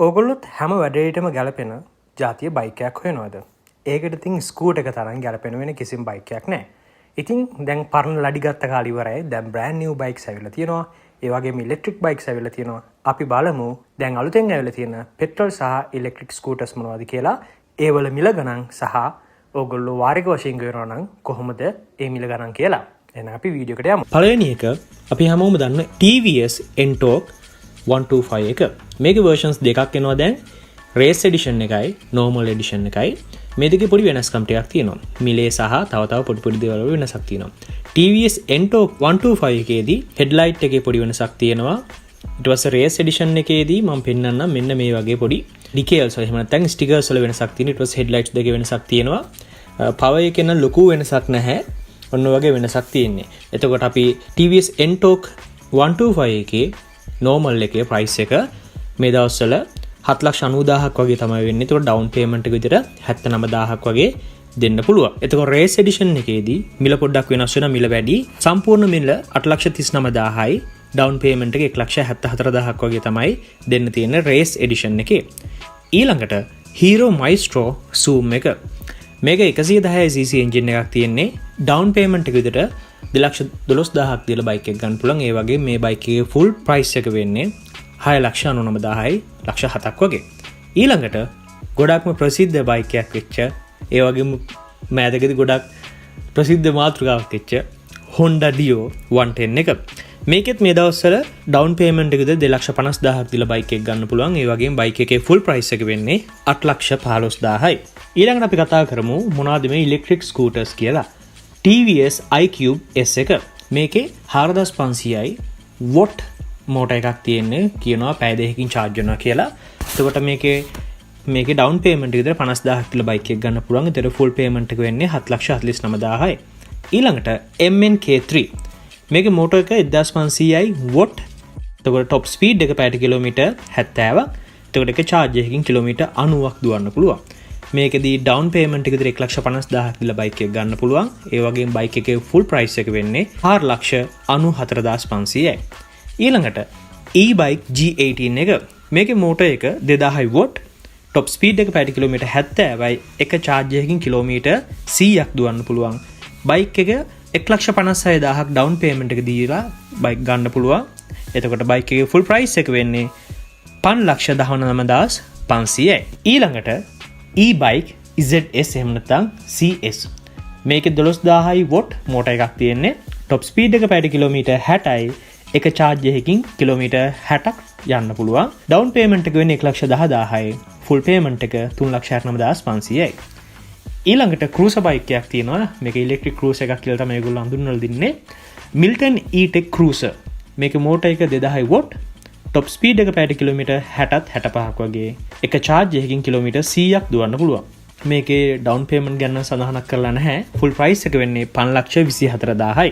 ඕගොල්ලොත් හැම වැඩේටම ගැලපෙන ජාතිය බයික් එකක් හොයනවද? ඒකට ඉතින් ස්කූටර් එක තරම් ගැලපෙන වෙන කිසිම බයික් එකක් නැහැ. ඉතින් දැන් පරණ ලඩි ගත්ත කාලේ ඉවරයි. දැන් බ්‍රෑන්ඩ් නිව් බයික්ස් ඇවිල්ලා තියෙනවා. ඒ වගේම ඉලෙක්ට්‍රික් බයික්ස් ඇවිල්ලා තියෙනවා. අපි බලමු දැන් අලුතෙන් ඇවිල්ලා තියෙන පෙට්‍රල් සහ ඉලෙක්ට්‍රික් ස්කූටර්ස් මොනවද කියලා. ඒවල මිල ගණන් සහ ඕගොල්ලෝ වාරික වශයෙන් ගෙවනවා නම් කොහොමද ඒ මිල ගණන් කියලා. එහෙනම් අපි වීඩියෝ එකට යමු. පළවෙනි එක අපි හැමෝම දන්න TVS Ntorq 125 එක. මේකේ versions දෙකක් එනවා දැන්. race edition එකයි normal edition එකයි. මේ දෙකේ පොඩි වෙනස්කම් ටිකක් තියෙනවා. මිලේ සහ තව පොඩි දේවල් වල වෙනසක් තියෙනවා. TVS Ntorq 125 එකේදී headlight එකේ පොඩි වෙනසක් තියෙනවා. ඊට පස්සේ race edition එකේදී මම පෙන්නන්නම් මෙන්න මේ වගේ පොඩි decals වල එහෙම නැත්නම් stickers වල වෙනසක් තියෙනවා. ඊට පස්සේ headlights දෙකේ වෙනසක් තියෙනවා. power එකේ නම් ලොකු වෙනසක් නැහැ. ඔන්න වගේ වෙනසක් තියෙන්නේ. එතකොට අපි TVS Ntorq 125 එකේ normal එකේ price එක මේ දවස්වල 7,90,000ක් වගේ තමයි වෙන්නේ. ඒතකොට down payment එක විදිහට 79,000ක් වගේ දෙන්න පුළුවන්. එතකොට race edition එකේදී මිල පොඩ්ඩක් වෙනස් වෙනවා. මිල වැඩි. සම්පූර්ණ මිල 8,39,000යි. down payment එක 1,74,000ක් වගේ තමයි දෙන්න තියෙන්නේ race edition එකේ. ඊළඟට Hero Maestro Zoom එක. මේක 110cc engine එකක් තියෙන්නේ. down payment එක විදිහට 2,12,000ක් දීලා බයික් එක ගන්න පුළුවන්. ඒ වගේ මේ බයික් එකේ full price එක වෙන්නේ 6,99,000යි 7,00,000ක් වගේ. ඊළඟට ගොඩක්ම ප්‍රසිද්ධ බයික් එකක් වෙච්ච ඒ වගේම මෑතකදී ගොඩක් ප්‍රසිද්ධ මාතෘකාවක් වෙච්ච Honda Dio 110 එක. මේකෙත් මේ දවස්වල down payment එක විදිහට 2,50,000ක් දීලා බයික් එක ගන්න පුළුවන්. ඒ වගේම බයික් එකේ full price එක වෙන්නේ 8,15,000යි. ඊළඟට අපි කතා කරමු මොනවද මේ ඉලෙක්ට්‍රික් ස්කූටර්ස් කියලා. TVS iQube S එක. මේකේ 4,500යි watt මෝටර් එකක් තියෙන්නේ. කියනවා පැය දෙකකින් charge වෙනවා කියලා. එතකොට මේකේ down payment එක විතර 50,000ක් කියලා බයික් එක ගන්න පුළුවන්. ඒතර full payment එක වෙන්නේ 7,49,000යි. ඊළඟට MNK3. මේකේ මෝටර් එක 1,500යි watt. එතකොට top speed එක පැයට කිලෝමීටර් 70ක්. එතකොට ඒක charge එකකින් කිලෝමීටර් 90ක් දුවන්න පුළුවන්. මේකෙදී down payment එක විතර 1,50,000ක් දීලා බයික් එක ගන්න පුළුවන්. ඒ වගේම බයික් එකේ full price එක වෙන්නේ 4,94,500යි. ඊළඟට e-bike G18 එක. මේකේ මෝටර් එක 2,000යි watt. top speed එක පැයට කිලෝමීටර් 70යි. එක charge එකකින් කිලෝමීටර් 100ක් දුවන්න පුළුවන්. බයික් එක 1,56,000ක් down payment එක දීලා බයික් ගන්න පුළුවන්. එතකොට බයික් එකේ full price එක වෙන්නේ 5,19,500යි. ඊළඟට e-bike ZS එහෙම නැත්නම් CS. මේකේ 12,000යි watt මෝටර් එකක් තියෙන්නේ. top speed එක පැයට කිලෝමීටර් 60යි. එක charge එකකින් කිලෝමීටර් 60ක් යන්න පුළුවන්. down payment එක වෙන්නේ 1,10,000යි. full payment එක 3,69,500යි. ඊළඟට cruiser bike එකක් තියෙනවා. මේක electric cruiser එකක් කියලා තමයි ඒගොල්ලෝ හඳුන්වලා දෙන්නේ. Milton E-Tech Cruiser. මේකේ මෝටර් එක 2,000යි watt. top speed එක පැයට කිලෝමීටර් 60ත් 65ක් වගේ. එක charge එකකින් කිලෝමීටර් 100ක් දුවන්න පුළුවන්. මේකේ down payment ගැන සඳහනක් කරලා නැහැ. full price එක වෙන්නේ 5,24,000යි.